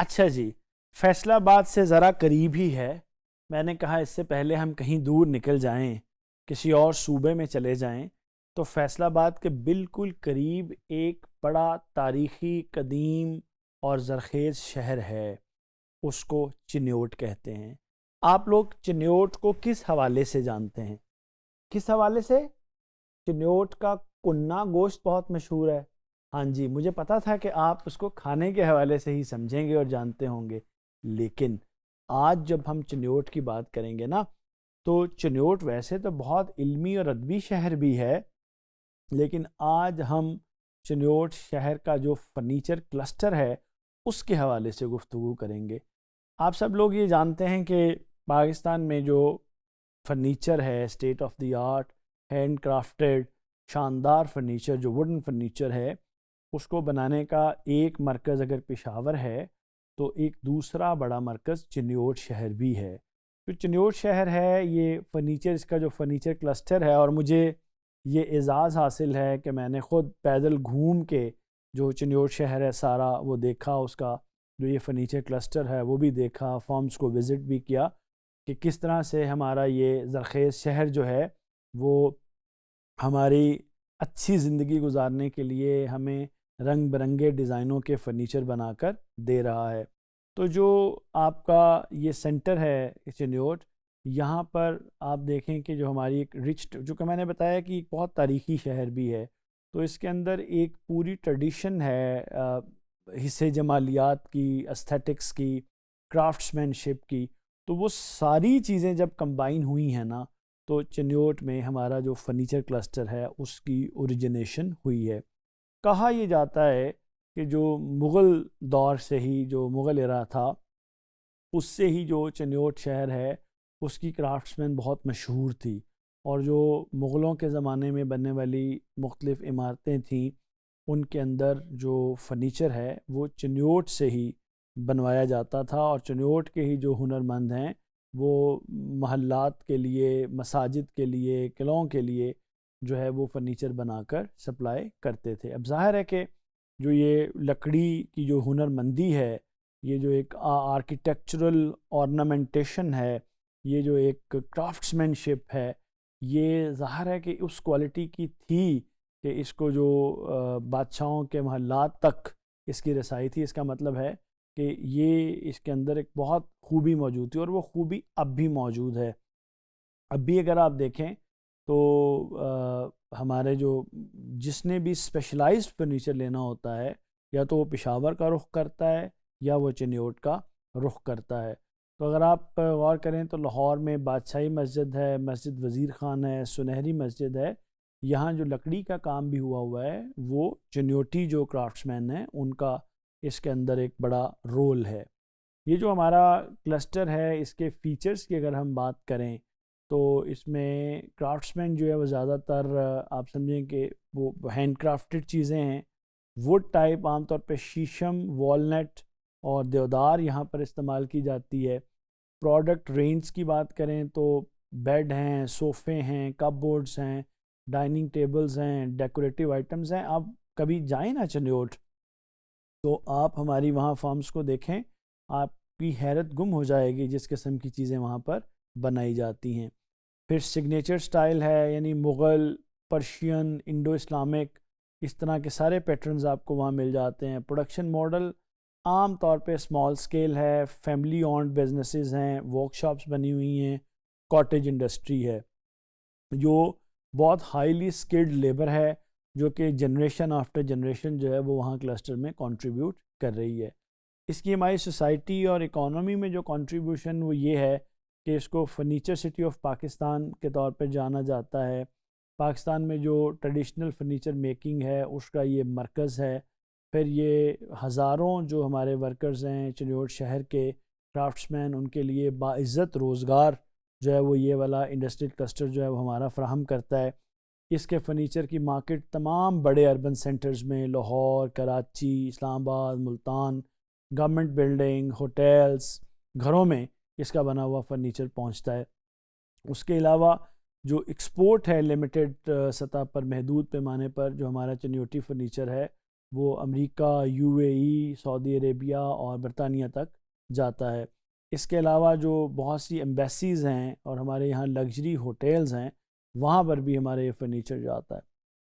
अच्छा जी, फैसलाबाद से ज़रा करीब ही है। मैंने कहा इससे पहले हम कहीं दूर निकल जाएं, किसी और सूबे में चले जाएं, तो फैसलाबाद के बिल्कुल करीब एक बड़ा तारीख़ी, कदीम और ज़रख़ेज़ शहर है। उसको चिन्योट कहते हैं। आप लोग चिन्योट को किस हवाले से जानते हैं? किस हवाले से? चिन्योट का कुन्ना गोश्त बहुत मशहूर है। हाँ जी, मुझे पता था कि आप उसको खाने के हवाले से ही समझेंगे और जानते होंगे। लेकिन आज जब हम चिन्योट की बात करेंगे ना, तो चिन्योट वैसे तो बहुत इल्मी और अदबी शहर भी है, लेकिन आज हम चिन्योट शहर का जो फर्नीचर क्लस्टर है, उसके हवाले से गुफ्तगू करेंगे। आप सब लोग ये जानते हैं कि पाकिस्तान में जो फर्नीचर है, state of the art, hand crafted, शानदार फर्नीचर, जो वुडन फर्नीचर है, उसको बनाने का एक मरकज़ अगर पेशावर है, तो एक दूसरा बड़ा मरकज़ चिन्योट शहर भी है। तो चिन्योट शहर है, ये फर्नीचर, इसका जो फर्नीचर क्लस्टर है, और मुझे ये एज़ाज़ हासिल है कि मैंने ख़ुद पैदल घूम के जो चिन्योट शहर है सारा वो देखा, उसका जो ये फर्नीचर क्लस्टर है वो भी देखा, फॉर्म्स को विज़िट भी किया कि किस तरह से हमारा ये ज़रख़ेज़ शहर जो है वो हमारी अच्छी ज़िंदगी गुजारने के लिए हमें रंग बिरंगे डिज़ाइनों के फ़र्नीचर बनाकर दे रहा है। तो जो आपका ये सेंटर है चिन्योट, यहाँ पर आप देखें कि जो हमारी एक रिच, जो कि मैंने बताया कि एक बहुत तारीख़ी शहर भी है, तो इसके अंदर एक पूरी ट्रेडिशन है हिस्से जमालियात की, एस्थेटिक्स की, क्राफ्ट्समैनशिप की। तो वो सारी चीज़ें जब कंबाइन हुई हैं ना, तो चिन्योट में हमारा जो फर्नीचर क्लस्टर है उसकी ओरिजिनेशन हुई है। कहा यह जाता है कि जो मुग़ल दौर से ही, जो मुग़ल एरा था, उससे ही जो चिन्योट शहर है उसकी क्राफ्ट्समैन बहुत मशहूर थी, और जो मुग़लों के ज़माने में बनने वाली मुख्तलिफ़ इमारतें थीं, उनके अंदर जो फर्नीचर है वो चिन्योट से ही बनवाया जाता था, और चिन्योट के ही जो हुनरमंद हैं वो महल्लात के लिए, मसाजिद के लिए, किलों के लिए जो है वो फर्नीचर बनाकर सप्लाई करते थे। अब ज़ाहिर है कि जो ये लकड़ी की जो हुनरमंदी है, ये जो एक आर्किटेक्चरल ऑर्नामेंटेशन है, ये जो एक क्राफ्ट्समैनशिप है, ये ज़ाहिर है कि उस क्वालिटी की थी कि इसको जो बादशाहों के महल्लात तक इसकी रसाई थी। इसका मतलब है कि ये इसके अंदर एक बहुत खूबी मौजूद थी, और वो खूबी अब भी मौजूद है। अब भी अगर आप देखें तो हमारे जो, जिसने भी स्पेशलाइज्ड फर्नीचर लेना होता है, या तो वो पेशावर का रुख करता है या वो चिन्योट का रुख करता है। तो अगर आप गौर करें तो लाहौर में बादशाही मस्जिद है, मस्जिद वज़ीर ख़ान है, सुनहरी मस्जिद है, यहाँ जो लकड़ी का काम भी हुआ है वो चिन्योटी जो क्राफ्ट्समैन हैं उनका इसके अंदर एक बड़ा रोल है। ये जो हमारा क्लस्टर है, इसके फ़ीचर्स की अगर हम बात करें तो इसमें क्राफ्ट्समैन जो है वो ज़्यादातर आप समझें कि वो हैंड क्राफ्टेड चीज़ें हैं। वुड टाइप आमतौर पे शीशम, वॉलनट और देवदार यहाँ पर इस्तेमाल की जाती है। प्रोडक्ट रेंज की बात करें तो बेड हैं, सोफ़े हैं, कपबोर्ड्स हैं, डाइनिंग टेबल्स हैं, डेकोरेटिव आइटम्स हैं। आप कभी जाएँ ना चिन्योट, तो आप हमारी वहाँ फार्म्स को देखें, आपकी हैरत गुम हो जाएगी जिस किस्म की चीज़ें वहाँ पर बनाई जाती हैं। फिर सिग्नेचर स्टाइल है, यानी मुग़ल, पर्शियन, इंडो इस्लामिक, इस तरह के सारे पैटर्न्स आपको वहाँ मिल जाते हैं। प्रोडक्शन मॉडल आम तौर पे स्मॉल स्केल है, फैमिली ओन्ड बिजनेसेस हैं, वर्कशॉप्स बनी हुई हैं, कॉटेज इंडस्ट्री है, जो बहुत हाईली स्किल्ड लेबर है, जो कि जनरेशन आफ्टर जनरेशन जो है वो वहाँ क्लस्टर में कंट्रीब्यूट कर रही है। इसकी हमारी सोसाइटी और इकोनॉमी में जो कंट्रीब्यूशन वो ये है कि इसको फर्नीचर सिटी ऑफ पाकिस्तान के तौर पर जाना जाता है। पाकिस्तान में जो ट्रेडिशनल फर्नीचर मेकिंग है उसका ये मरकज़ है। फिर ये हज़ारों जो हमारे वर्कर्स हैं चिन्योट शहर के क्राफ्ट्समैन, उनके लिए बाइज़्ज़त रोज़गार जो है वो ये वाला इंडस्ट्रियल क्लस्टर जो है वो हमारा फ्राहम करता है। इसके फ़र्नीचर की मार्केट तमाम बड़े अर्बन सेंटर्स में, Lahore, Karachi, Islamabad, Multan, government building, hotels, घरों में इसका बना हुआ फ़र्नीचर पहुंचता है। उसके अलावा जो एक्सपोर्ट है लिमिटेड सतह पर, महदूद पैमाने पर, जो हमारा चिन्योटी फ़र्नीचर है वो अमेरिका, यूएई, सऊदी अरेबिया और बरतानिया तक जाता है। इसके अलावा जो बहुत सी एम्बेसीज़ हैं और हमारे यहाँ लग्जरी होटल्स हैं, वहाँ पर भी हमारे ये फर्नीचर जाता है।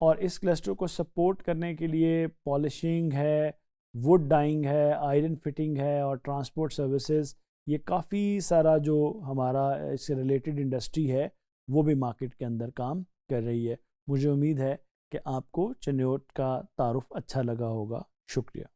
और इस क्लस्टर को सपोर्ट करने के लिए पॉलिशिंग है, वुड डाइंग है, आयरन फिटिंग है और ट्रांसपोर्ट सर्विसेज, ये काफ़ी सारा जो हमारा इससे रिलेटेड इंडस्ट्री है वो भी मार्केट के अंदर काम कर रही है। मुझे उम्मीद है कि आपको चिन्योट का तारुफ अच्छा लगा होगा। शुक्रिया।